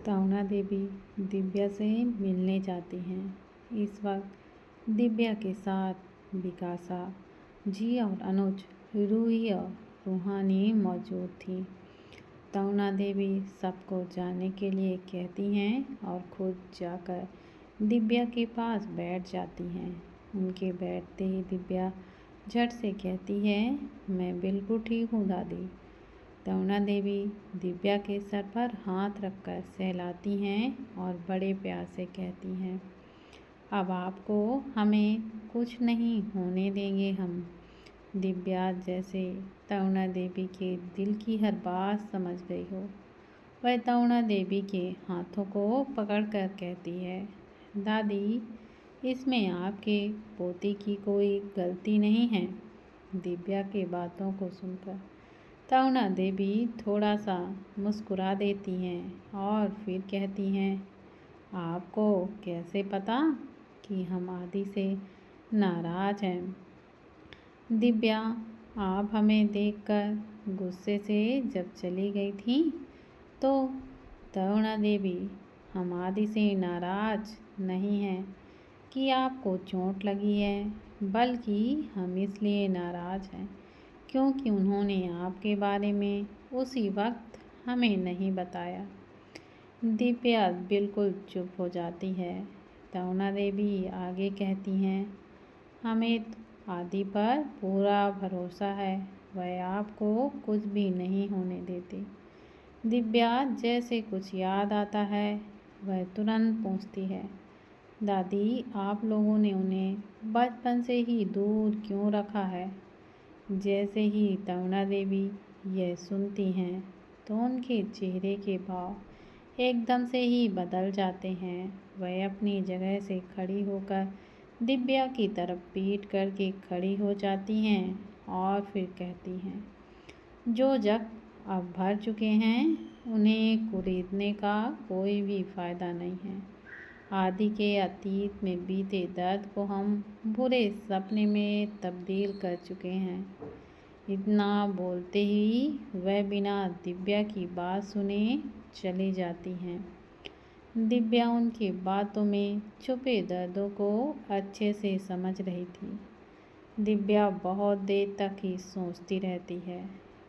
तरुणा देवी दिव्या से मिलने जाती हैं। इस वक्त दिव्या के साथ विकासा जी और अनुज, रूही और रूहानी मौजूद थी। तरुणा देवी सबको जाने के लिए कहती हैं और खुद जाकर दिव्या के पास बैठ जाती हैं। उनके बैठते ही दिव्या झट से कहती है, मैं बिल्कुल ठीक हूँ दादी। तरुणा देवी दिव्या के सर पर हाथ रखकर सहलाती हैं और बड़े प्यार से कहती हैं, अब आपको हमें कुछ नहीं होने देंगे हम। दिव्या जैसे तरुणा देवी के दिल की हर बात समझ गई हो। वह तरुणा देवी के हाथों को पकड़कर कहती है, दादी इसमें आपके पोते की कोई गलती नहीं है। दिव्या के बातों को सुनकर तरुणा देवी थोड़ा सा मुस्कुरा देती हैं और फिर कहती हैं, आपको कैसे पता कि हम आदि से नाराज हैं। दिव्या आप हमें देखकर गुस्से से जब चली गई थी तो तरुणा देवी हम आदि से नाराज नहीं हैं कि आपको चोट लगी है, बल्कि हम इसलिए नाराज हैं क्योंकि उन्होंने आपके बारे में उसी वक्त हमें नहीं बताया। दिव्या बिल्कुल चुप हो जाती है। तरुणा देवी आगे कहती हैं, हमें आदि पर पूरा भरोसा है, वह आपको कुछ भी नहीं होने देती। दिव्या जैसे कुछ याद आता है वह तुरंत पूछती है, दादी आप लोगों ने उन्हें बचपन से ही दूर क्यों रखा है। जैसे ही तरुणा देवी यह सुनती हैं तो उनके चेहरे के भाव एकदम से ही बदल जाते हैं। वह अपनी जगह से खड़ी होकर दिव्या की तरफ पीठ करके खड़ी हो जाती हैं और फिर कहती हैं, जो जग अब भर चुके हैं उन्हें कुरेदने का कोई भी फ़ायदा नहीं है। आदि के अतीत में बीते दर्द को हम बुरे सपने में तब्दील कर चुके हैं। इतना बोलते ही वह बिना दिव्या की बात सुने चली जाती हैं। दिव्या उनकी बातों में छुपे दर्दों को अच्छे से समझ रही थी। दिव्या बहुत देर तक ही सोचती रहती है,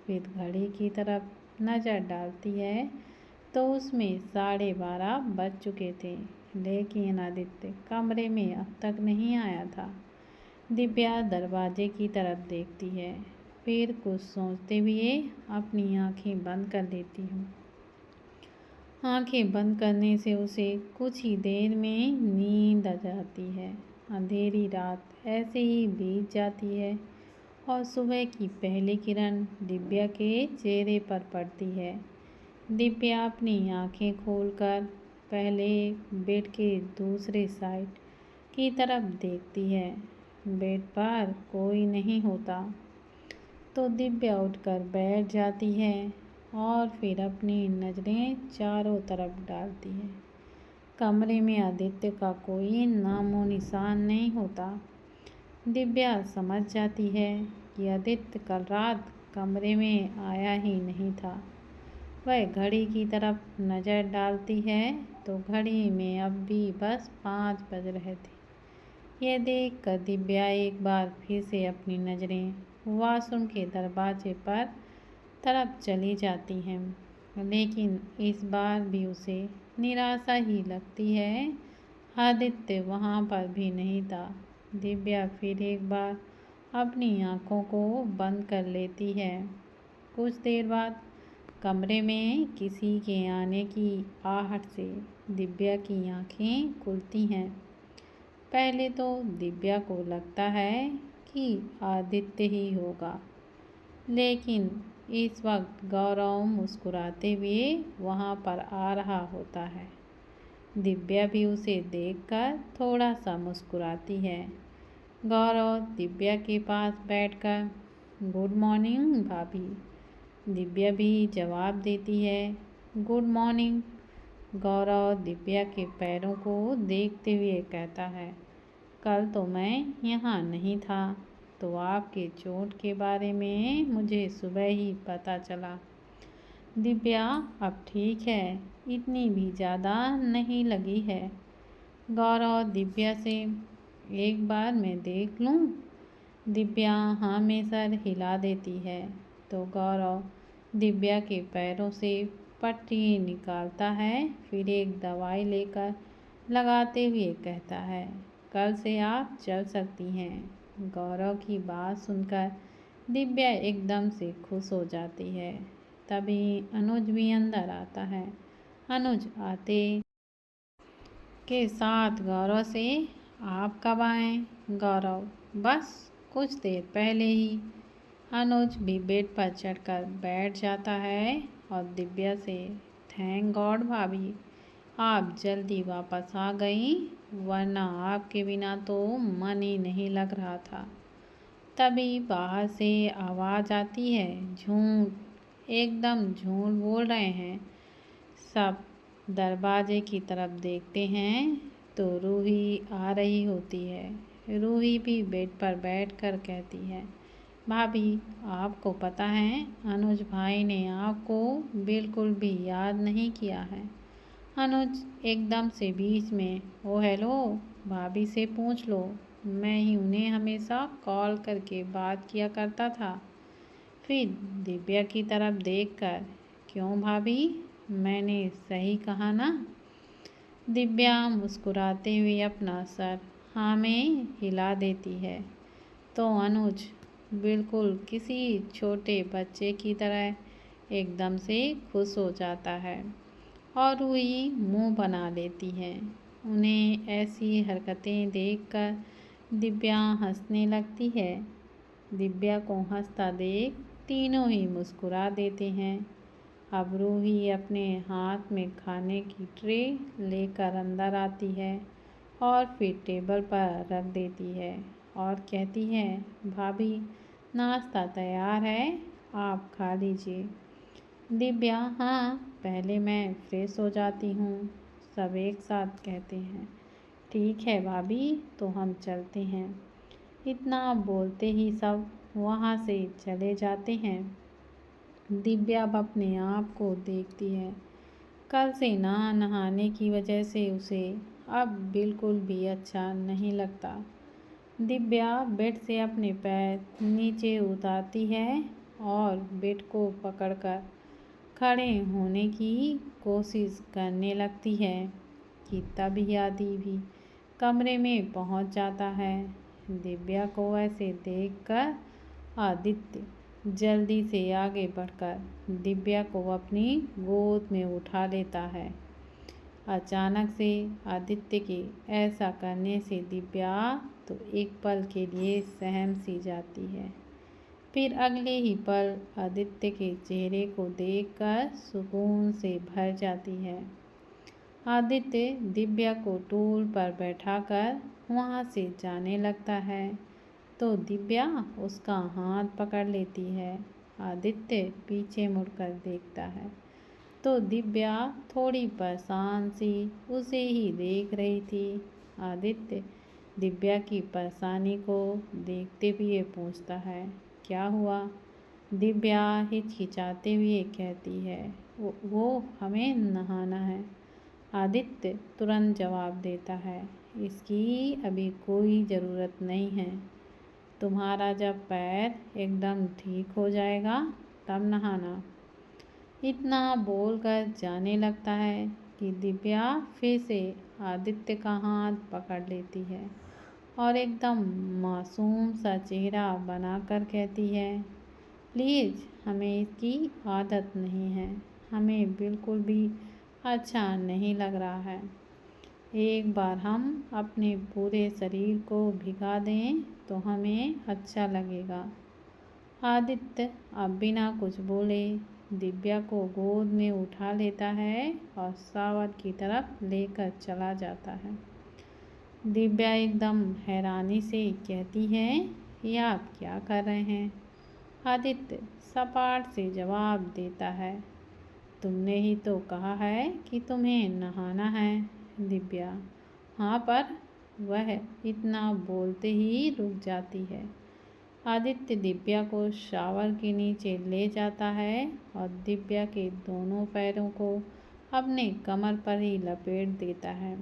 फिर घड़ी की तरफ नज़र डालती है तो उसमें 12:30 बज चुके थे, लेकिन आदित्य कमरे में अब तक नहीं आया था। दिव्या दरवाजे की तरफ देखती है, फिर कुछ सोचते हुए अपनी आंखें बंद कर लेती हूँ। आंखें बंद करने से उसे कुछ ही देर में नींद आ जाती है। अंधेरी रात ऐसे ही बीत जाती है और सुबह की पहली किरण दिव्या के चेहरे पर पड़ती है। दिव्या अपनी आंखें खोलकर पहले बेड के दूसरे साइड की तरफ देखती है। बेड पर कोई नहीं होता तो दिव्या उठकर बैठ जाती है और फिर अपनी नज़रें चारों तरफ डालती है। कमरे में आदित्य का कोई नामो निशान नहीं होता। दिव्या समझ जाती है कि आदित्य कल रात कमरे में आया ही नहीं था। वह घड़ी की तरफ नज़र डालती है तो घड़ी में अब भी बस 5 बज रहे थे। यह देखकर दिव्या एक बार फिर से अपनी नज़रें वॉशरूम के दरवाजे पर तरफ चली जाती हैं, लेकिन इस बार भी उसे निराशा ही लगती है। आदित्य वहाँ पर भी नहीं था। दिव्या फिर एक बार अपनी आँखों को बंद कर लेती है। कुछ देर बाद कमरे में किसी के आने की आहट से दिव्या की आँखें खुलती हैं। पहले तो दिव्या को लगता है कि आदित्य ही होगा, लेकिन इस वक्त गौरव मुस्कुराते हुए वहाँ पर आ रहा होता है। दिव्या भी उसे देखकर थोड़ा सा मुस्कुराती है। गौरव दिव्या के पास बैठकर गुड मॉर्निंग भाभी। दिव्या भी जवाब देती है, गुड मॉर्निंग। गौरव दिव्या के पैरों को देखते हुए कहता है, कल तो मैं यहाँ नहीं था तो आपके चोट के बारे में मुझे सुबह ही पता चला। दिव्या अब ठीक है, इतनी भी ज़्यादा नहीं लगी है। गौरव दिव्या से, एक बार मैं देख लूँ? दिव्या हाँ में सर हिला देती है तो गौरव दिव्या के पैरों से पट्टी निकालता है, फिर एक दवाई लेकर लगाते हुए कहता है, कल से आप चल सकती हैं। गौरव की बात सुनकर दिव्या एकदम से खुश हो जाती है। तभी अनुज भी अंदर आता है। अनुज आते के साथ गौरव से, आप कब आए? गौरव, बस कुछ देर पहले ही। अनुज भी बेड पर चढ़कर बैठ जाता है और दिव्या से, थैंक गॉड भाभी, आप जल्दी वापस आ गई, वरना आपके बिना तो मन ही नहीं लग रहा था। तभी बाहर से आवाज़ आती है, झूठ, एकदम झूठ बोल रहे हैं। सब दरवाजे की तरफ देखते हैं तो रूही आ रही होती है। रूही भी बेड पर बैठकर कहती है, भाभी, आपको पता है अनुज भाई ने आपको बिल्कुल भी याद नहीं किया है। अनुज एकदम से बीच में, ओ हेलो, भाभी से पूछ लो, मैं ही उन्हें हमेशा कॉल करके बात किया करता था। फिर दिव्या की तरफ देखकर, क्यों भाभी, मैंने सही कहा ना? दिव्या मुस्कुराते हुए अपना सर हाँ में हिला देती है तो अनुज बिल्कुल किसी छोटे बच्चे की तरह एकदम से खुश हो जाता है और रूही मुंह बना लेती है। उन्हें ऐसी हरकतें देखकर दिव्या हंसने लगती है। दिव्या को हंसता देख तीनों ही मुस्कुरा देते हैं। अब रूही अपने हाथ में खाने की ट्रे लेकर अंदर आती है और फिर टेबल पर रख देती है और कहती है, भाभी, नाश्ता तैयार है, आप खा लीजिए। दिव्या, हाँ, पहले मैं फ्रेश हो जाती हूँ। सब एक साथ कहते हैं, ठीक है भाभी, तो हम चलते हैं। इतना बोलते ही सब वहाँ से चले जाते हैं। दिव्या अब अपने आप को देखती है। कल से ना नहाने की वजह से उसे अब बिल्कुल भी अच्छा नहीं लगता। दिव्या बेड से अपने पैर नीचे उतारती है और बेड को पकड़कर खड़े होने की कोशिश करने लगती है कि तभी आदि भी कमरे में पहुंच जाता है। दिव्या को ऐसे देखकर आदित्य जल्दी से आगे बढ़कर दिव्या को अपनी गोद में उठा लेता है। अचानक से आदित्य के ऐसा करने से दिव्या तो एक पल के लिए सहम सी जाती है, फिर अगले ही पल आदित्य के चेहरे को देखकर सुकून से भर जाती है। आदित्य दिव्या को टूल पर बैठाकर वहाँ से जाने लगता है तो दिव्या उसका हाथ पकड़ लेती है। आदित्य पीछे मुड़कर देखता है तो दिव्या थोड़ी परेशान सी उसे ही देख रही थी। आदित्य दिव्या की परेशानी को देखते हुए पूछता है, क्या हुआ? दिव्या हिचकिचाते हुए कहती है, वो हमें नहाना है। आदित्य तुरंत जवाब देता है, इसकी अभी कोई ज़रूरत नहीं है, तुम्हारा जब पैर एकदम ठीक हो जाएगा तब नहाना। इतना बोलकर जाने लगता है कि दिव्या फिर से आदित्य का हाथ पकड़ लेती है और एकदम मासूम सा चेहरा बनाकर कहती है, प्लीज़, हमें इसकी आदत नहीं है, हमें बिल्कुल भी अच्छा नहीं लग रहा है। एक बार हम अपने पूरे शरीर को भिगा दें तो हमें अच्छा लगेगा। आदित्य अब बिना कुछ बोले दिव्या को गोद में उठा लेता है और शावर की तरफ लेकर चला जाता है। दिव्या एकदम हैरानी से कहती है, ये आप क्या कर रहे हैं? आदित्य सपाट से जवाब देता है, तुमने ही तो कहा है कि तुम्हें नहाना है। दिव्या, हाँ, पर वह इतना बोलते ही रुक जाती है। आदित्य दिव्या को शावर के नीचे ले जाता है और दिव्या के दोनों पैरों को अपने कमर पर ही लपेट देता है।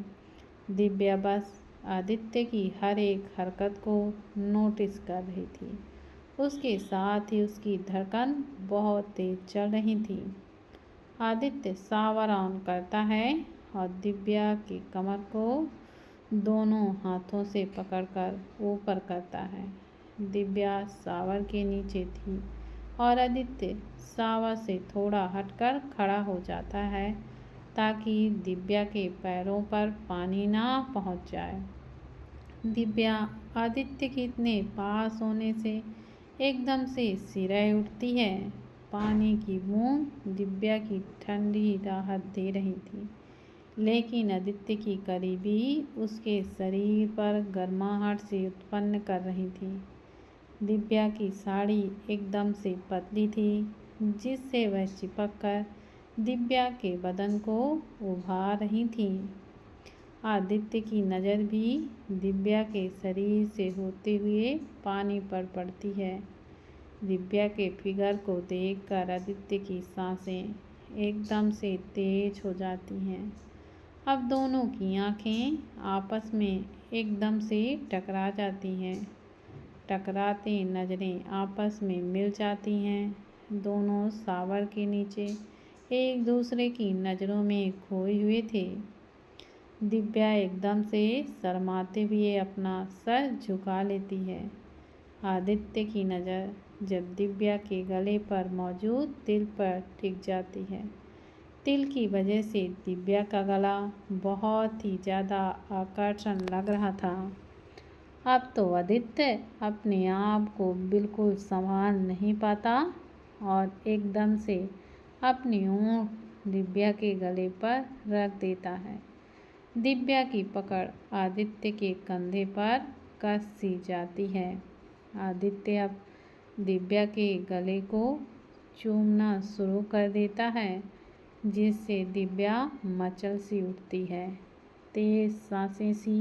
दिव्या बस आदित्य की हर एक हरकत को नोटिस कर रही थी। उसके साथ ही उसकी धड़कन बहुत तेज चल रही थी। आदित्य शावर ऑन करता है और दिव्या की कमर को दोनों हाथों से पकड़कर ऊपर करता है। दिव्या शावर के नीचे थी और आदित्य शावर से थोड़ा हटकर खड़ा हो जाता है ताकि दिव्या के पैरों पर पानी ना पहुंच जाए। दिव्या आदित्य के इतने पास होने से एकदम से सिरह उठती है। पानी की बूंद दिव्या की ठंडी राहत दे रही थी, लेकिन आदित्य की करीबी उसके शरीर पर गर्माहट से उत्पन्न कर रही थी। दिव्या की साड़ी एकदम से पतली थी, जिससे वह चिपककर दिव्या के बदन को उभार रही थी। आदित्य की नज़र भी दिव्या के शरीर से होते हुए पानी पर पड़ती है। दिव्या के फिगर को देखकर आदित्य की सांसें एकदम से तेज हो जाती हैं। अब दोनों की आंखें आपस में एकदम से टकरा जाती हैं। टकराते नज़रें आपस में मिल जाती हैं। दोनों शावर के नीचे एक दूसरे की नज़रों में खोए हुए थे। दिव्या एकदम से शर्माते हुए अपना सर झुका लेती है। आदित्य की नज़र जब दिव्या के गले पर मौजूद तिल पर टिक जाती है। तिल की वजह से दिव्या का गला बहुत ही ज़्यादा आकर्षण लग रहा था। अब तो आदित्य अपने आप को बिल्कुल संभाल नहीं पाता और एकदम से अपनी ऊँट दिव्या के गले पर रख देता है। दिव्या की पकड़ आदित्य के कंधे पर कस सी जाती है। आदित्य अब दिव्या के गले को चूमना शुरू कर देता है, जिससे दिव्या मचल सी उठती है। तेज सांसें सी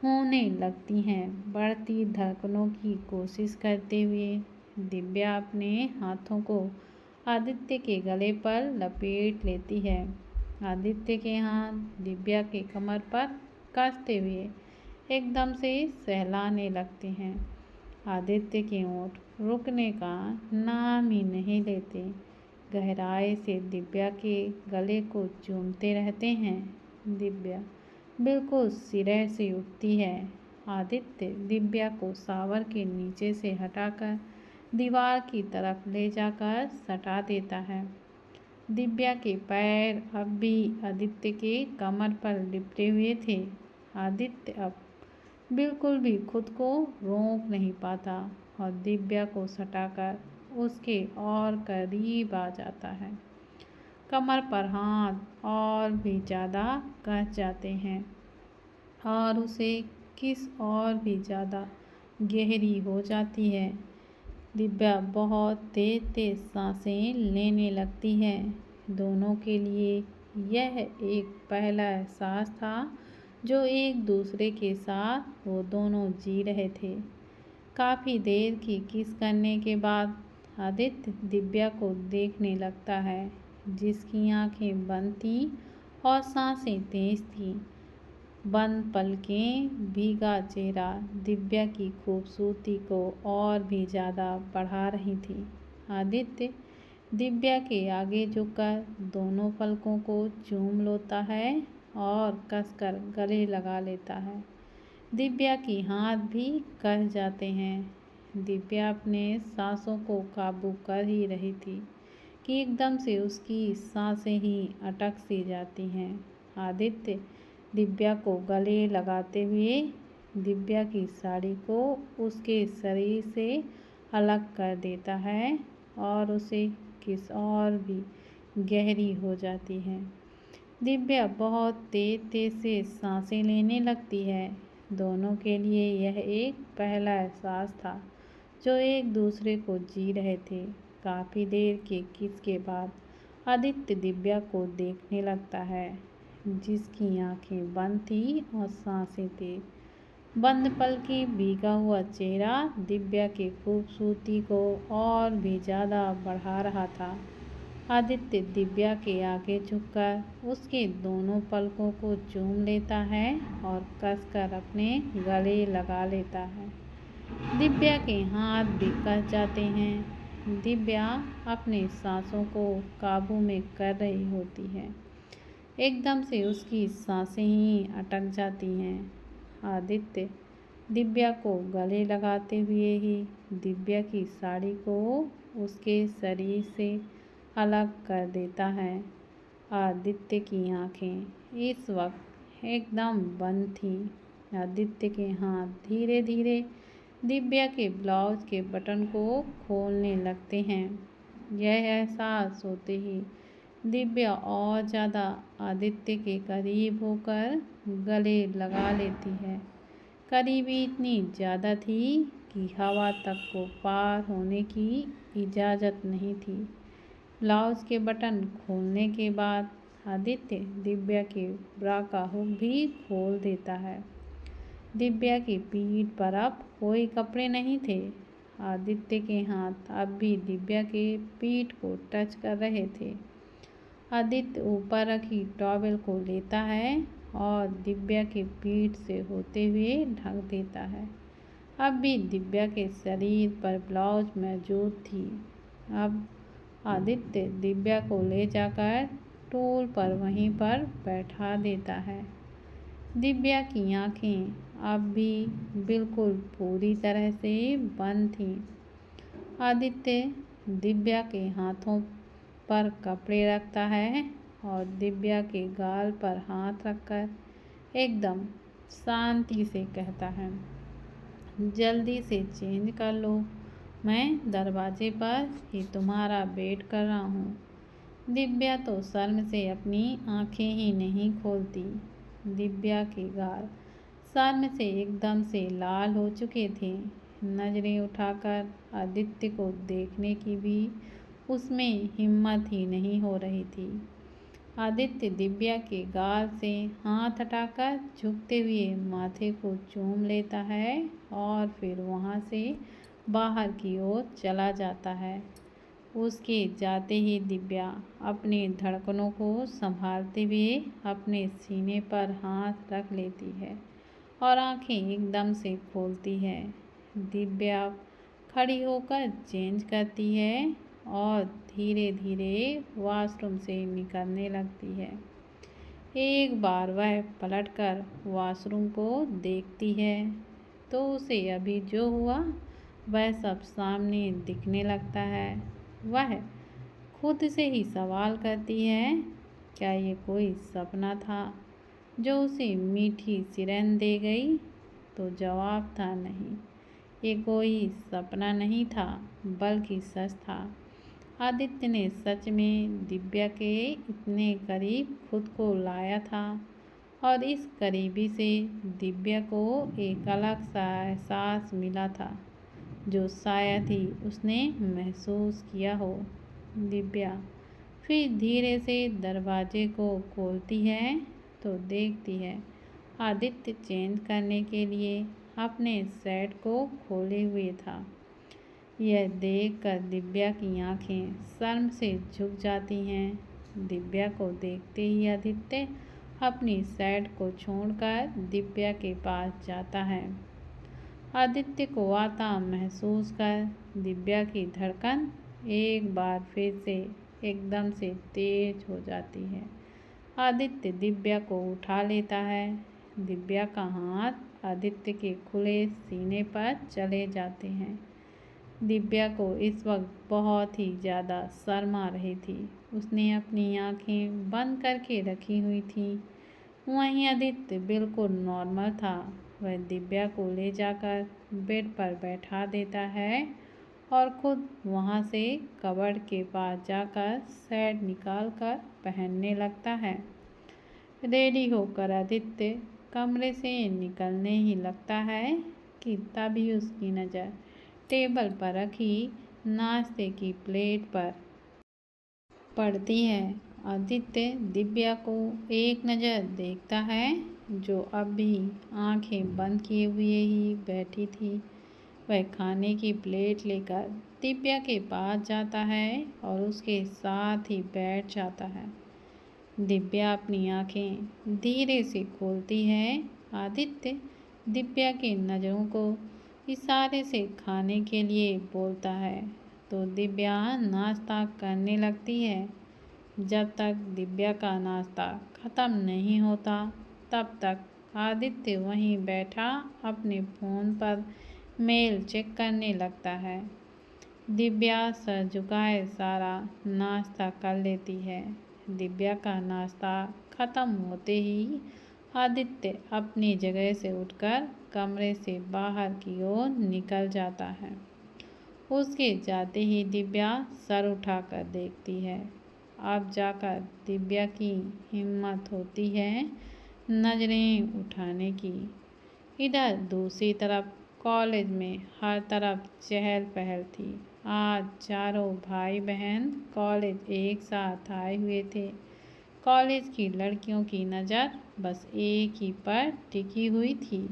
होने लगती हैं। बढ़ती धड़कनों की कोशिश करते हुए दिव्या अपने हाथों को आदित्य के गले पर लपेट लेती है। आदित्य के हाथ दिव्या के कमर पर कसते हुए एकदम से सहलाने लगते हैं। आदित्य के होंठ रुकने का नाम ही नहीं लेते, गहराई से दिव्या के गले को चूमते रहते हैं। दिव्या बिल्कुल सिरह से उठती है। आदित्य दिव्या को शावर के नीचे से हटाकर दीवार की तरफ ले जाकर सटा देता है। दिव्या के पैर अब भी आदित्य के कमर पर लिपटे हुए थे। आदित्य अब बिल्कुल भी खुद को रोक नहीं पाता और दिव्या को सटाकर उसके और करीब आ जाता है। कमर पर हाथ और भी ज़्यादा कस जाते हैं और उसे किस और भी ज़्यादा गहरी हो जाती है। दिव्या बहुत तेज तेज सांसें लेने लगती है। दोनों के लिए यह एक पहला एहसास था जो एक दूसरे के साथ वो दोनों जी रहे थे। काफ़ी देर की किस करने के बाद आदित्य दिव्या को देखने लगता है, जिसकी आंखें बंद थीं और सांसें तेज थीं। बंद पलकें, भीगा चेहरा दिव्या की खूबसूरती को और भी ज़्यादा बढ़ा रही थी। आदित्य दिव्या के आगे झुककर दोनों पलकों को चूम लेता है और कसकर गले लगा लेता है। दिव्या की हाथ भी कस जाते हैं। दिव्या अपने सांसों को काबू कर ही रही थी कि एकदम से उसकी सांसें ही अटक सी जाती हैं। आदित्य दिव्या को गले लगाते हुए दिव्या की साड़ी को उसके शरीर से अलग कर देता है और उसे किस और भी गहरी हो जाती है। दिव्या बहुत तेज तेज से सांसें लेने लगती है। दोनों के लिए यह एक पहला एहसास था जो एक दूसरे को जी रहे थे। काफ़ी देर के किस के बाद आदित्य दिव्या को देखने लगता है, जिसकी आंखें बंद थी और सांसें तेज। बंद पलकें, भीगा हुआ चेहरा दिव्या की खूबसूरती को और भी ज़्यादा बढ़ा रहा था। आदित्य दिव्या के आगे झुककर उसके दोनों पलकों को चूम लेता है और कसकर अपने गले लगा लेता है। दिव्या के हाथ भी कस जाते हैं। दिव्या अपने सांसों को काबू में कर रही होती है। एकदम से उसकी सांसें ही अटक जाती हैं। आदित्य दिव्या को गले लगाते हुए ही दिव्या की साड़ी को उसके शरीर से अलग कर देता है। आदित्य की आंखें इस वक्त एकदम बंद थीं। आदित्य के हाथ धीरे धीरे दिव्या के ब्लाउज के बटन को खोलने लगते हैं। यह एहसास होते ही दिव्या और ज़्यादा आदित्य के करीब होकर गले लगा लेती है। करीबी इतनी ज़्यादा थी कि हवा तक को पार होने की इजाज़त नहीं थी। ब्लाउज के बटन खोलने के बाद आदित्य दिव्या के ब्रा का हुक भी खोल देता है। दिव्या की पीठ पर अब कोई कपड़े नहीं थे। आदित्य के हाथ अब भी दिव्या के पीठ को टच कर रहे थे। आदित्य ऊपर रखी टॉवेल को लेता है और दिव्या के पीठ से होते हुए ढक देता है। अब भी दिव्या के शरीर पर ब्लाउज मौजूद थी। अब आदित्य दिव्या को ले जाकर टूल पर वहीं पर बैठा देता है। दिव्या की आंखें अब भी बिल्कुल पूरी तरह से बंद थीं। आदित्य दिव्या के हाथों पर कपड़े रखता है और दिव्या के गाल पर हाथ रखकर एकदम शांति से कहता है, जल्दी से चेंज कर लो, मैं दरवाजे पर ही तुम्हारा वेट कर रहा हूँ। दिव्या तो शर्म से अपनी आंखें ही नहीं खोलती। दिव्या के गाल शर्म से एकदम से लाल हो चुके थे। नजरें उठाकर आदित्य को देखने की भी उसमें हिम्मत ही नहीं हो रही थी। आदित्य दिव्या के गाल से हाथ हटाकर झुकते हुए माथे को चूम लेता है और फिर वहां से बाहर की ओर चला जाता है। उसके जाते ही दिव्या अपनी धड़कनों को संभालते हुए अपने सीने पर हाथ रख लेती है और आंखें एकदम से खोलती है। दिव्या खड़ी होकर चेंज करती है और धीरे धीरे वॉशरूम से निकलने लगती है। एक बार वह पलटकर वॉशरूम को देखती है तो उसे अभी जो हुआ वह सब सामने दिखने लगता है। वह खुद से ही सवाल करती है, क्या ये कोई सपना था जो उसे मीठी सिरन दे गई? तो जवाब था नहीं, ये कोई सपना नहीं था बल्कि सच था। आदित्य ने सच में दिव्या के इतने करीब खुद को लाया था और इस करीबी से दिव्या को एक अलग सा एहसास मिला था जो शायद ही उसने महसूस किया हो। दिव्या फिर धीरे से दरवाजे को खोलती है तो देखती है आदित्य चेंज करने के लिए अपने सेट को खोले हुए था। यह देखकर दिव्या की आंखें शर्म से झुक जाती हैं। दिव्या को देखते ही आदित्य अपनी सेट को छोड़कर दिव्या के पास जाता है। आदित्य को आता महसूस कर दिव्या की धड़कन एक बार फिर से एकदम से तेज हो जाती है। आदित्य दिव्या को उठा लेता है। दिव्या का हाथ आदित्य के खुले सीने पर चले जाते हैं। दिव्या को इस वक्त बहुत ही ज़्यादा शर्म आ रही थी। उसने अपनी आंखें बंद करके रखी हुई थी। वहीं आदित्य बिल्कुल नॉर्मल था। वह दिव्या को ले जाकर बेड पर बैठा देता है और खुद वहां से कबर्ड के पास जाकर सेट निकाल कर पहनने लगता है। रेडी होकर आदित्य कमरे से निकलने ही लगता है कि तभी उसकी नज़र टेबल पर रखी नाश्ते की प्लेट पर पड़ती है। आदित्य दिव्या को एक नज़र देखता है जो अब भी आंखें बंद किए हुए ही बैठी थी। वह खाने की प्लेट लेकर दिव्या के पास जाता है और उसके साथ ही बैठ जाता है। दिव्या अपनी आंखें धीरे से खोलती है। आदित्य दिव्या की नज़रों को इशारे से खाने के लिए बोलता है तो दिव्या नाश्ता करने लगती है। जब तक दिव्या का नाश्ता ख़त्म नहीं होता तब तक आदित्य वहीं बैठा अपने फ़ोन पर मेल चेक करने लगता है। दिव्या सर झुकाए सारा नाश्ता कर लेती है। दिव्या का नाश्ता ख़त्म होते ही आदित्य अपनी जगह से उठकर कमरे से बाहर की ओर निकल जाता है। उसके जाते ही दिव्या सर उठाकर देखती है। अब जाकर दिव्या की हिम्मत होती है नज़रें उठाने की। इधर दूसरी तरफ कॉलेज में हर तरफ चहल पहल थी। आज चारों भाई बहन कॉलेज एक साथ आए हुए थे। कॉलेज की लड़कियों की नज़र बस एक ही पर टिकी हुई थी,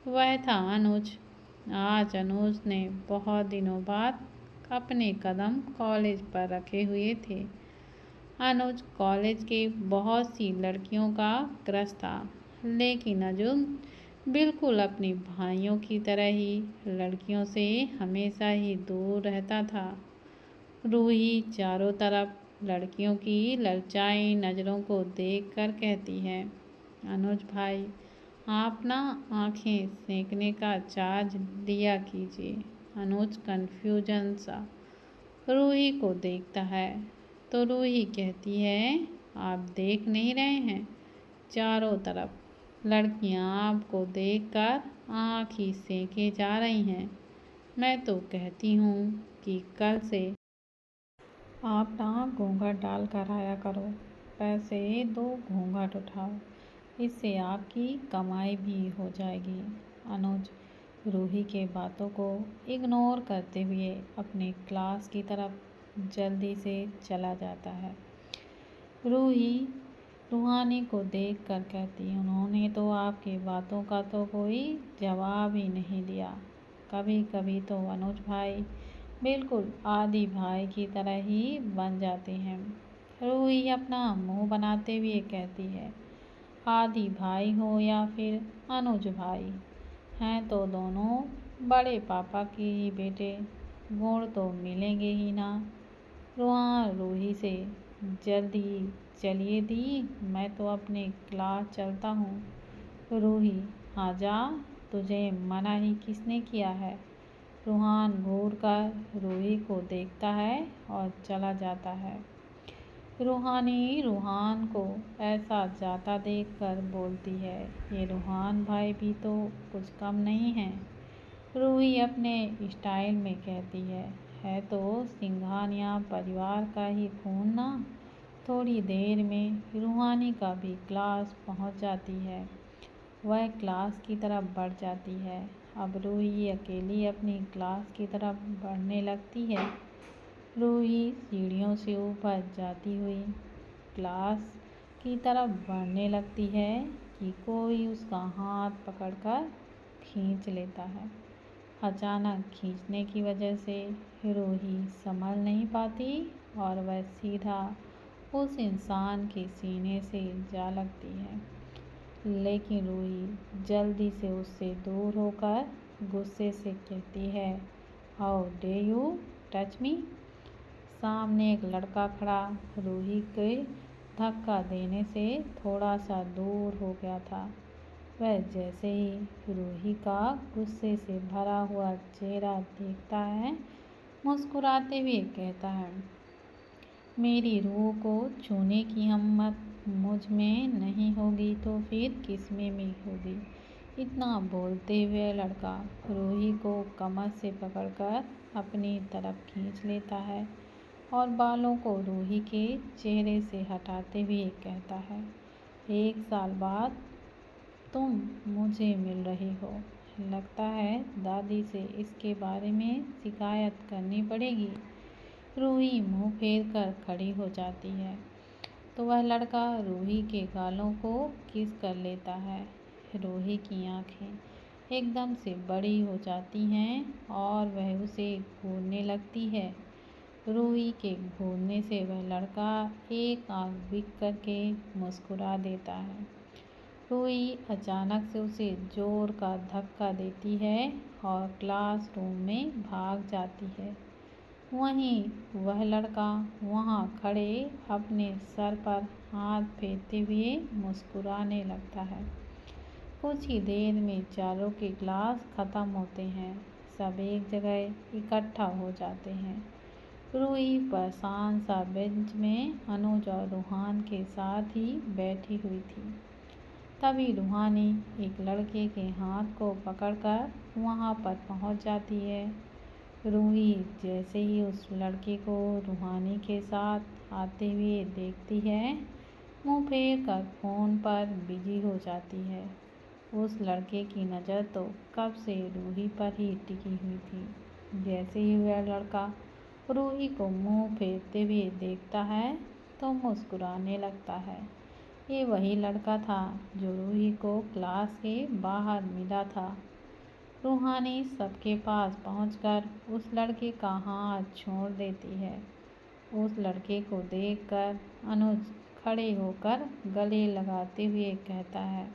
वह था अनुज। आज अनुज ने बहुत दिनों बाद अपने कदम कॉलेज पर रखे हुए थे। अनुज कॉलेज के बहुत सी लड़कियों का क्रश था, लेकिन अनुज बिल्कुल अपनी भाइयों की तरह ही लड़कियों से हमेशा ही दूर रहता था। रूही चारों तरफ लड़कियों की ललचाई नज़रों को देखकर कहती है, अनुज भाई आप ना आंखें सेंकने का चार्ज लिया कीजिए। अनुज कन्फ्यूजन सा रूही को देखता है तो रूही कहती है, आप देख नहीं रहे हैं चारों तरफ लड़कियां आपको देखकर आँख ही सेके जा रही हैं। मैं तो कहती हूँ कि कल से आप ना घूंघट डाल कर आया करो। पैसे दो घूंघट उठाओ, इससे आपकी कमाई भी हो जाएगी। अनुज रूही के बातों को इग्नोर करते हुए अपने क्लास की तरफ जल्दी से चला जाता है। रूही रूहानी को देखकर कहती, उन्होंने तो आपकी बातों का तो कोई जवाब ही नहीं दिया। कभी कभी तो अनुज भाई बिल्कुल आदि भाई की तरह ही बन जाते हैं। रूही अपना मुंह बनाते हुए कहती है, आदि भाई हो या फिर अनुज भाई, हैं तो दोनों बड़े पापा के ही बेटे, गुण तो मिलेंगे ही ना। रूही से जल्दी चलिए दी, मैं तो अपने क्लास चलता हूँ। रूही, हाँ जा, तुझे मना ही किसने किया है। रूहान घूरकर रूही को देखता है और चला जाता है। रूहानी रूहान को ऐसा जाता देखकर बोलती है, ये रूहान भाई भी तो कुछ कम नहीं है। रूही अपने स्टाइल में कहती है तो सिंघानिया परिवार का ही खून ना। थोड़ी देर में रूहानी का भी क्लास पहुंच जाती है। वह क्लास की तरफ बढ़ जाती है। अब रूही अकेली अपनी क्लास की तरफ बढ़ने लगती है। रूही सीढ़ियों से ऊपर जाती हुई क्लास की तरफ बढ़ने लगती है कि कोई उसका हाथ पकड़कर खींच लेता है। अचानक खींचने की वजह से रूही संभल नहीं पाती और वह सीधा उस इंसान के सीने से जा लगती है। लेकिन रूही जल्दी से उससे दूर होकर गुस्से से कहती है, how day you touch me. सामने एक लड़का खड़ा रूही के धक्का देने से थोड़ा सा दूर हो गया था। वह जैसे ही रूही का गुस्से से भरा हुआ चेहरा देखता है, मुस्कुराते हुए कहता है, मेरी रूह को छूने की हिम्मत मुझ में नहीं होगी तो फिर किस में होगी। इतना बोलते हुए लड़का रूही को कमर से पकड़कर अपनी तरफ खींच लेता है और बालों को रूही के चेहरे से हटाते हुए कहता है, 1 साल बाद तुम मुझे मिल रही हो। लगता है दादी से इसके बारे में शिकायत करनी पड़ेगी। रूही मुंह फेर कर खड़ी हो जाती है तो वह लड़का रूही के गालों को किस कर लेता है। रूही की आंखें एकदम से बड़ी हो जाती हैं और वह उसे घूरने लगती है। रूही के घूरने से वह लड़का एक आंख बिक करके मुस्कुरा देता है। रूही अचानक से उसे जोर का धक्का देती है और क्लासरूम में भाग जाती है। वहीं वह लड़का वहां खड़े अपने सर पर हाथ फेरते हुए मुस्कुराने लगता है। कुछ ही देर में चारों के क्लास खत्म होते हैं। सब एक जगह इकट्ठा हो जाते हैं। रूही परेशान सा बेंच में अनुज और रूहान के साथ ही बैठी हुई थी। तभी रूहानी एक लड़के के हाथ को पकड़कर वहां पर पहुंच जाती है। रूही जैसे ही उस लड़के को रूहानी के साथ आते हुए देखती है, मुंह फेर कर फोन पर बिजी हो जाती है। उस लड़के की नज़र तो कब से रूही पर ही टिकी हुई थी। जैसे ही वह लड़का रूही को मुंह फेरते हुए देखता है तो मुस्कुराने लगता है। ये वही लड़का था जो रूही को क्लास के बाहर मिला था। रूहानी सबके पास पहुंचकर उस लड़के का हाथ छोड़ देती है। उस लड़के को देखकर अनुज खड़े होकर गले लगाते हुए कहता है,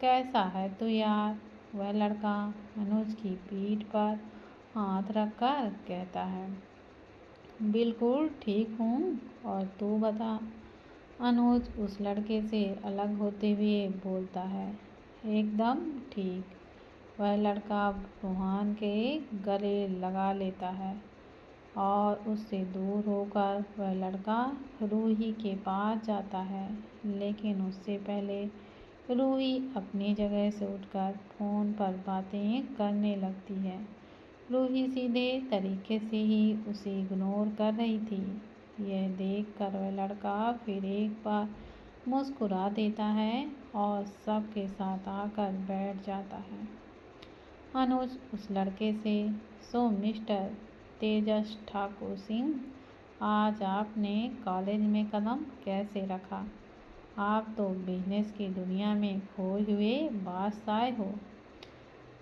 कैसा है तू यार? वह लड़का अनुज की पीठ पर हाथ रखकर कहता है, बिल्कुल ठीक हूँ, और तू बता? अनुज उस लड़के से अलग होते हुए बोलता है, एकदम ठीक। वह लड़का रूहान के गले लगा लेता है और उससे दूर होकर वह लड़का रूही के पास जाता है। लेकिन उससे पहले रूही अपनी जगह से उठकर फ़ोन पर बातें करने लगती है। रूही सीधे तरीके से ही उसे इग्नोर कर रही थी। यह देखकर वह लड़का फिर एक बार मुस्कुरा देता है और सबके साथ आकर बैठ जाता है। अनुज उस लड़के से, सो मिस्टर तेजस ठाकुर सिंह, आज आपने कॉलेज में कदम कैसे रखा? आप तो बिजनेस की दुनिया में खोए हुए बादशाह हो।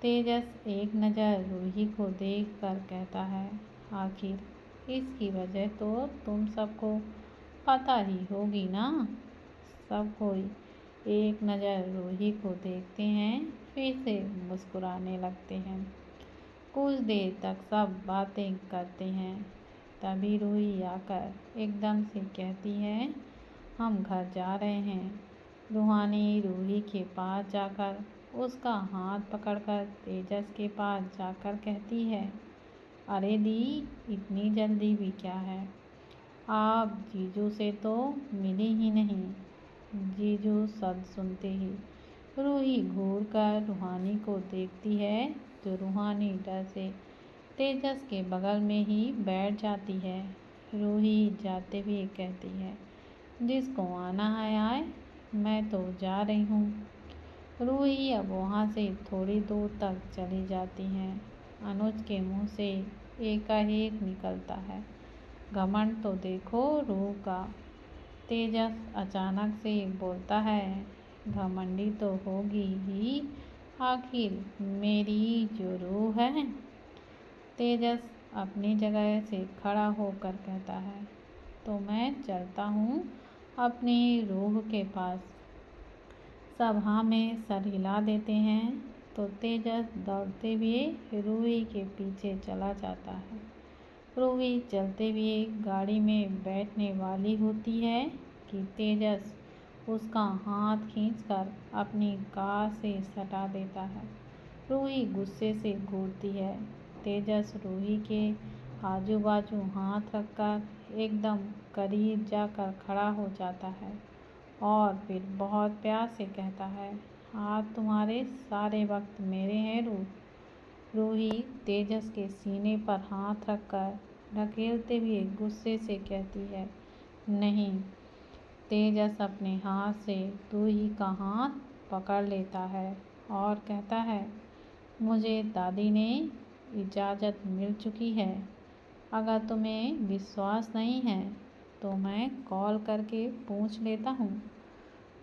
तेजस एक नज़र रूही को देखकर कहता है, आखिर इसकी वजह तो तुम सबको पता ही होगी ना। सब कोई एक नज़र रूही को देखते हैं, फिर से मुस्कुराने लगते हैं। कुछ देर तक सब बातें करते हैं। तभी रूही आकर एकदम से कहती है, हम घर जा रहे हैं। रूहानी रूही के पास जाकर उसका हाथ पकड़कर तेजस के पास जाकर कहती है, अरे दी, इतनी जल्दी भी क्या है? आप जीजू से तो मिली ही नहीं। जीजू शब्द सुनते ही रूही घूर कर रूहानी को देखती है तो रूहानी डर से तेजस के बगल में ही बैठ जाती है। रूही जाते हुए कहती है, जिसको आना है आए, मैं तो जा रही हूँ। रूही अब वहाँ से थोड़ी दूर तक चली जाती हैं। अनुज के मुंह से एकाएक निकलता है, घमंड तो देखो रूह का। तेजस अचानक से बोलता है, घमंडी तो होगी ही, आखिर मेरी जो रूह है। तेजस अपनी जगह से खड़ा होकर कहता है, तो मैं चलता हूँ अपनी रूह के पास। सब हाँ में सर हिला देते हैं तो तेजस दौड़ते हुए रूही के पीछे चला जाता है। रूही चलते हुए गाड़ी में बैठने वाली होती है कि तेजस उसका हाथ खींचकर अपनी कार से सटा देता है। रूही गुस्से से घूरती है। तेजस रूही के आजू बाजू हाथ रखकर एकदम करीब जाकर खड़ा हो जाता है और फिर बहुत प्यार से कहता है, आज तुम्हारे सारे वक्त मेरे हैं रूह। रूही तेजस के सीने पर हाथ रखकर ढकेलते हुए गुस्से से कहती है, नहीं। तेजस अपने हाथ से रूही का हाथ पकड़ लेता है और कहता है, मुझे दादी ने इजाज़त मिल चुकी है। अगर तुम्हें विश्वास नहीं है तो मैं कॉल करके पूछ लेता हूँ।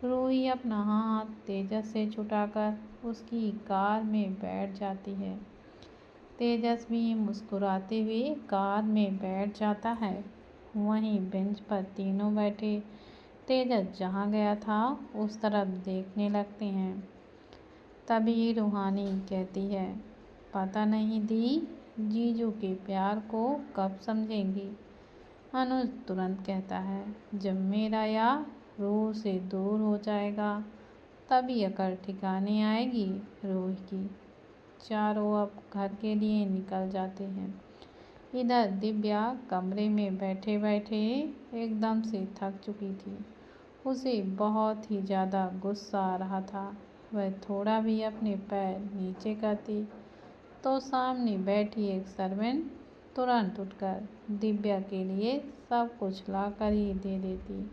रूही अपना हाथ तेजस से छुटाकर उसकी कार में बैठ जाती है। तेजस भी मुस्कुराते हुए कार में बैठ जाता है। वहीं बेंच पर तीनों बैठे तेजस जहाँ गया था उस तरफ देखने लगते हैं। तभी रूहानी कहती है, पता नहीं दी, जीजू के प्यार को कब समझेंगी। अनुज तुरंत कहता है, जब मेरा यार रूह से दूर हो जाएगा तभी अकल ठिकाने आएगी रूह की। चारों अब घर के लिए निकल जाते हैं। इधर दिव्या कमरे में बैठे बैठे एकदम से थक चुकी थी। उसे बहुत ही ज़्यादा गुस्सा आ रहा था। वह थोड़ा भी अपने पैर नीचे करती तो सामने बैठी एक सर्वेंट तुरंत उठकर दिव्या के लिए सब कुछ ला कर ही दे देती।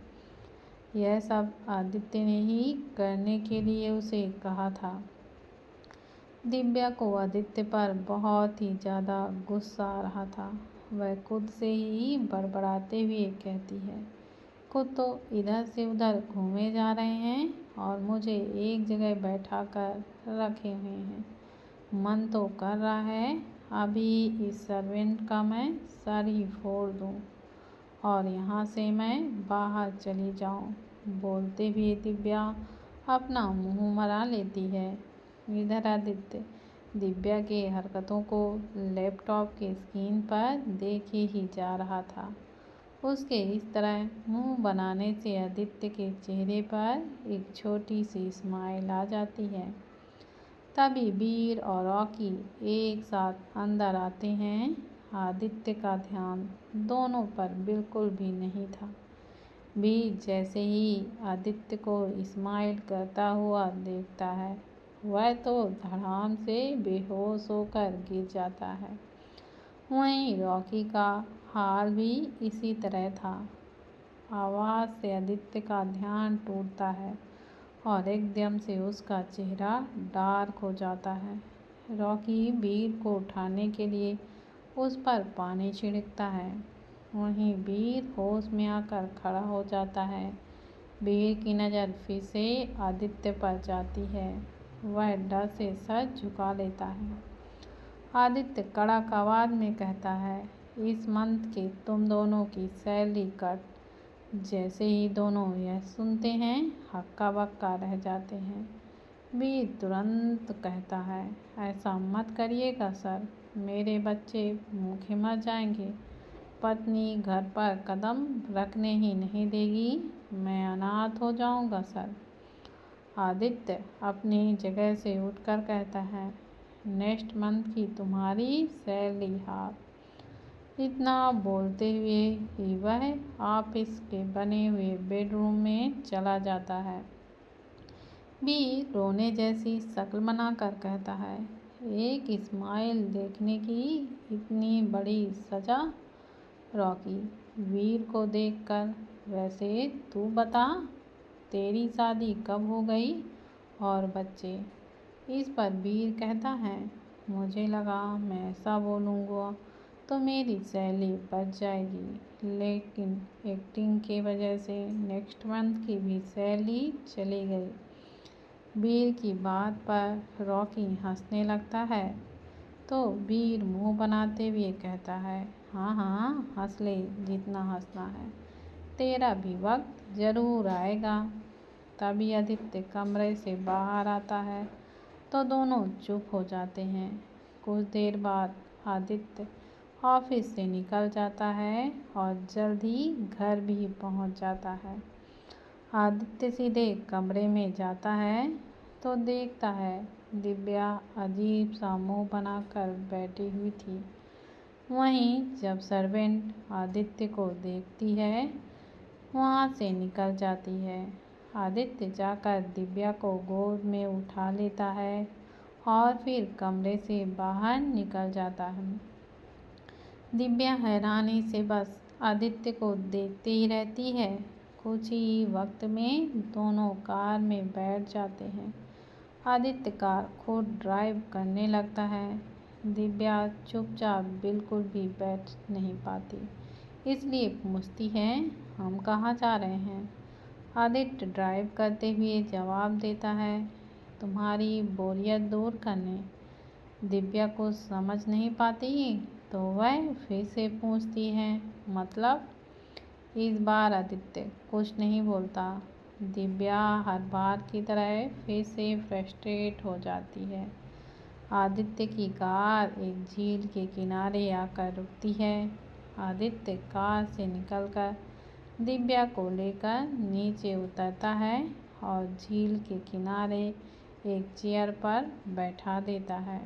यह सब आदित्य ने ही करने के लिए उसे कहा था। दिव्या को आदित्य पर बहुत ही ज़्यादा गुस्सा आ रहा था। वह खुद से ही बड़बड़ाते हुए कहती है, खुद तो इधर से उधर घूमे जा रहे हैं और मुझे एक जगह बैठा कर रखे हुए हैं। मन तो कर रहा है अभी इस सर्वेंट का मैं सर ही फोड़ दूं और यहाँ से मैं बाहर चली जाऊं। बोलते हुए दिव्या अपना मुंह मरा लेती है। इधर आदित्य दिव्या के हरकतों को लैपटॉप के स्क्रीन पर देखे ही जा रहा था। उसके इस तरह मुंह बनाने से आदित्य के चेहरे पर एक छोटी सी स्माइल आ जाती है। तभी वीर और रॉकी एक साथ अंदर आते हैं। आदित्य का ध्यान दोनों पर बिल्कुल भी नहीं था। वीर जैसे ही आदित्य को स्माइल करता हुआ देखता है, वह तो धड़ाम से बेहोश होकर गिर जाता है। वहीं रॉकी का हाल भी इसी तरह था। आवाज़ से आदित्य का ध्यान टूटता है और एकदम से उसका चेहरा डार्क हो जाता है। रॉकी वीर को उठाने के लिए उस पर पानी छिड़कता है। वहीं वीर होश में आकर खड़ा हो जाता है। वीर की नज़र फिर से आदित्य पर जाती है। वह डर से सर झुका लेता है। आदित्य कड़क आवाज़ में कहता है, इस मंथ की तुम दोनों की सैलरी कट। जैसे ही दोनों यह सुनते हैं हक्का बक्का रह जाते हैं। वीर तुरंत कहता है, ऐसा मत करिएगा सर, मेरे बच्चे भूखे मर जाएंगे। पत्नी घर पर कदम रखने ही नहीं देगी, मैं अनाथ हो जाऊंगा सर। आदित्य अपनी जगह से उठकर कहता है, नेक्स्ट मंथ की तुम्हारी सैलरी हाफ। इतना बोलते हुए ही वह ऑफिस के बने हुए बेडरूम में चला जाता है। वीर रोने जैसी शक्ल बनाकर कहता है, एक स्माइल देखने की इतनी बड़ी सजा। रॉकी वीर को देखकर, वैसे तू बता, तेरी शादी कब हो गई और बच्चे। इस पर वीर कहता है, मुझे लगा मैं ऐसा बोलूँगा तो मेरी सैलरी बच जाएगी, लेकिन एक्टिंग की वजह से नेक्स्ट मंथ की भी सैलरी चली गई। वीर की बात पर रॉकी हंसने लगता है तो वीर मुंह बनाते हुए कहता है, हाँ हाँ हंस ले जितना हंसना है, तेरा भी वक्त ज़रूर आएगा। तभी आदित्य कमरे से बाहर आता है तो दोनों चुप हो जाते हैं। कुछ देर बाद आदित्य ऑफिस से निकल जाता है और जल्द ही घर भी पहुंच जाता है। आदित्य सीधे कमरे में जाता है तो देखता है दिव्या अजीब सा मुंह बनाकर बैठी हुई थी। वहीं जब सर्वेंट आदित्य को देखती है वहाँ से निकल जाती है। आदित्य जाकर दिव्या को गोद में उठा लेता है और फिर कमरे से बाहर निकल जाता है। दिव्या हैरानी से बस आदित्य को देखती ही रहती है। कुछ ही वक्त में दोनों कार में बैठ जाते हैं। आदित्य कार खुद ड्राइव करने लगता है। दिव्या चुपचाप बिल्कुल भी बैठ नहीं पाती, इसलिए पूछती है, हम कहाँ जा रहे हैं। आदित्य ड्राइव करते हुए जवाब देता है, तुम्हारी बोरियत दूर करने। दिव्या को समझ नहीं पाती तो वह फिर से पूछती है, मतलब? इस बार आदित्य कुछ नहीं बोलता। दिव्या हर बार की तरह फिर से फ्रस्ट्रेट हो जाती है। आदित्य की कार एक झील के किनारे आकर रुकती है। आदित्य कार से निकलकर दिव्या को लेकर नीचे उतरता है और झील के किनारे एक चेयर पर बैठा देता है।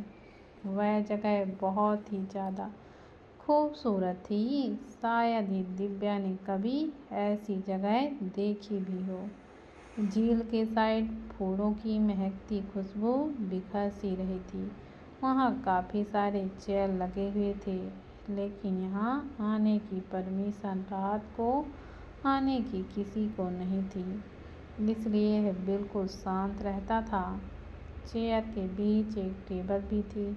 वह जगह बहुत ही ज़्यादा खूबसूरत थी। शायद ही दिव्या ने कभी ऐसी जगह देखी भी हो। झील के साइड फूलों की महकती खुशबू बिखर सी रही थी। वहाँ काफ़ी सारे चेयर लगे हुए थे, लेकिन यहाँ आने की परमिशन रात को आने की किसी को नहीं थी, इसलिए यह बिल्कुल शांत रहता था। चेयर के बीच एक टेबल भी थी।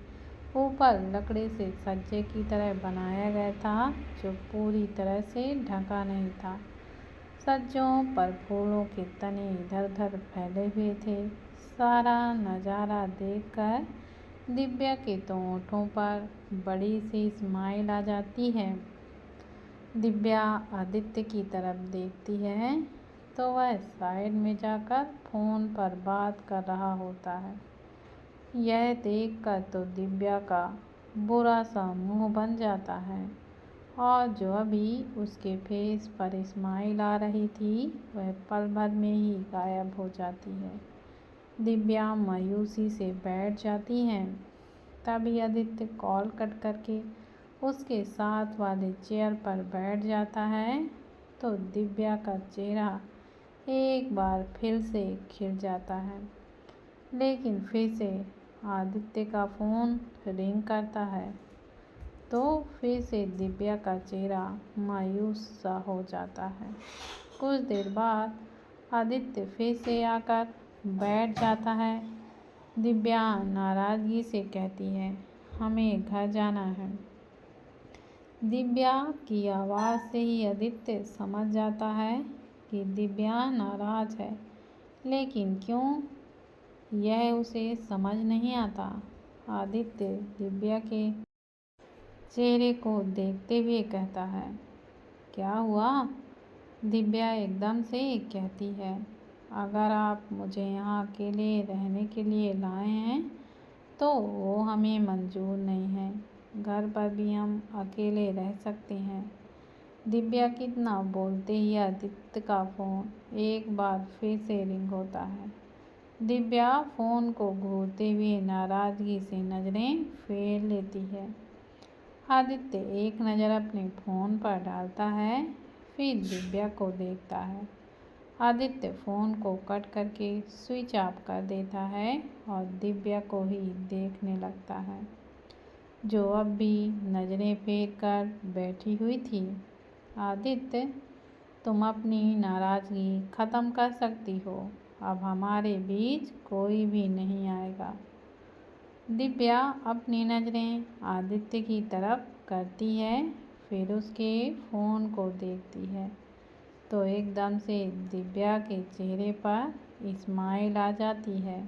ऊपर लकड़ी से सज्जे की तरह बनाया गया था, जो पूरी तरह से ढका नहीं था। सज्जों पर फूलों के तने इधर उधर फैले हुए थे। सारा नज़ारा देखकर दिव्या के तो होठों पर बड़ी सी स्माइल आ जाती है। दिव्या आदित्य की तरफ देखती है तो वह साइड में जाकर फ़ोन पर बात कर रहा होता है। यह देखकर तो दिव्या का बुरा सा मुंह बन जाता है और जो अभी उसके फेस पर स्माइल आ रही थी वह पल भर में ही गायब हो जाती है। दिव्या मायूसी से बैठ जाती हैं। तभी आदित्य कॉल कट करके उसके साथ वाले चेयर पर बैठ जाता है तो दिव्या का चेहरा एक बार फिर से खिल जाता है। लेकिन फिर से आदित्य का फ़ोन रिंग करता है तो फिर से दिव्या का चेहरा मायूस सा हो जाता है। कुछ देर बाद आदित्य फिर से आकर बैठ जाता है। दिव्या नाराज़गी से कहती है, हमें घर जाना है। दिव्या की आवाज़ से ही आदित्य समझ जाता है कि दिव्या नाराज़ है, लेकिन क्यों, यह उसे समझ नहीं आता। आदित्य दिव्या के चेहरे को देखते हुए कहता है, क्या हुआ? दिव्या एकदम से कहती है, अगर आप मुझे यहाँ अकेले रहने के लिए लाए हैं तो वो हमें मंजूर नहीं है। घर पर भी हम अकेले रह सकते हैं। दिव्या कितना बोलते ही आदित्य का फ़ोन एक बार फिर से रिंग होता है। दिव्या फ़ोन को घूरते हुए नाराज़गी से नज़रें फेर लेती है। आदित्य एक नज़र अपने फ़ोन पर डालता है, फिर दिव्या को देखता है। आदित्य फ़ोन को कट करके स्विच ऑफ कर देता है और दिव्या को ही देखने लगता है, जो अब भी नज़रें फेर कर बैठी हुई थी। आदित्य, तुम अपनी नाराज़गी ख़त्म कर सकती हो। अब हमारे बीच कोई भी नहीं आएगा। दिव्या अपनी नज़रें आदित्य की तरफ करती है, फिर उसके फ़ोन को देखती है तो एकदम से दिव्या के चेहरे पर स्माइल आ जाती है।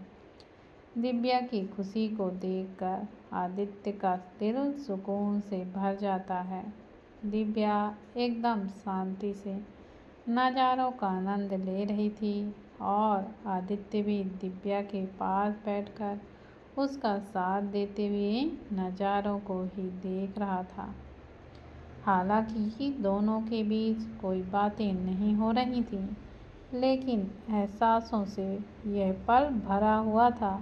दिव्या की खुशी को देखकर आदित्य का दिल सुकून से भर जाता है। दिव्या एकदम शांति से नज़ारों का आनंद ले रही थी और आदित्य भी दिव्या के पास बैठकर उसका साथ देते हुए नज़ारों को ही देख रहा था। हालांकि दोनों के बीच कोई बातें नहीं हो रही थीं, लेकिन एहसासों से यह पल भरा हुआ था।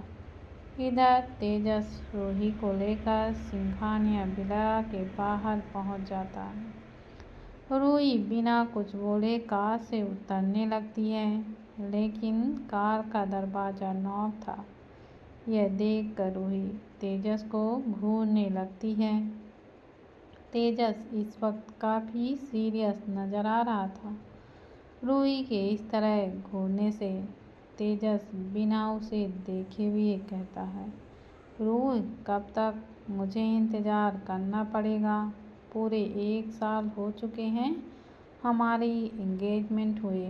इधर तेजस रूही को लेकर सिंघानिया विला के बाहर पहुंच जाता है। रूही बिना कुछ बोले कार से उतरने लगती है, लेकिन कार का दरवाज़ा लॉक था। यह देखकर रूही तेजस को घूरने लगती है। तेजस इस वक्त काफ़ी सीरियस नज़र आ रहा था। रूही के इस तरह घूरने से तेजस बिना उसे देखे हुए कहता है, रूही, कब तक मुझे इंतज़ार करना पड़ेगा? पूरे 1 साल हो चुके हैं हमारी एंगेजमेंट हुए।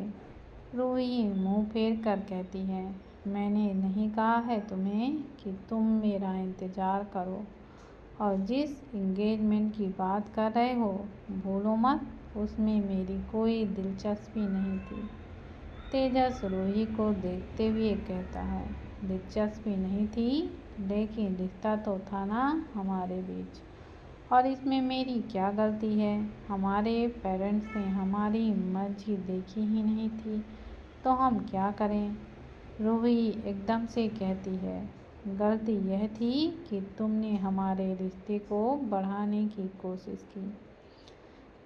रूही मुंह फेर कर कहती है, मैंने नहीं कहा है तुम्हें कि तुम मेरा इंतज़ार करो, और जिस इंगेजमेंट की बात कर रहे हो भूलो मत, उसमें मेरी कोई दिलचस्पी नहीं थी। तेजस रूही को देखते हुए कहता है, दिलचस्पी नहीं थी, लेकिन रिश्ता तो था ना हमारे बीच, और इसमें मेरी क्या गलती है। हमारे पेरेंट्स ने हमारी मर्जी देखी ही नहीं थी, तो हम क्या करें। रूही एकदम से कहती है, गलती यह थी कि तुमने हमारे रिश्ते को बढ़ाने की कोशिश की।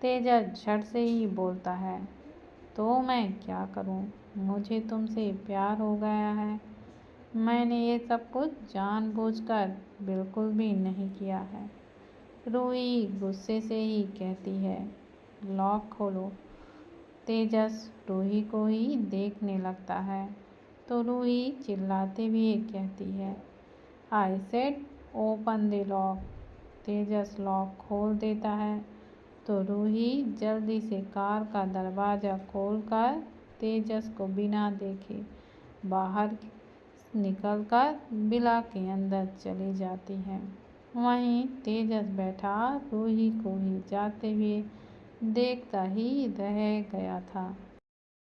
तेजस झट से ही बोलता है, तो मैं क्या करूं, मुझे तुमसे प्यार हो गया है। मैंने ये सब कुछ जानबूझकर बिल्कुल भी नहीं किया है। रूही गुस्से से ही कहती है, लॉक खोलो। तेजस रूही को ही देखने लगता है, तो रूही चिल्लाते हुए कहती है, I said open the lock. Tejas lock खोल देता है, तो रूही जल्दी से कार का दरवाज़ा खोलकर तेजस को बिना देखे बाहर निकलकर विला के अंदर चली जाती है। वहीं तेजस बैठा रूही को ही जाते हुए देखता ही रह गया था।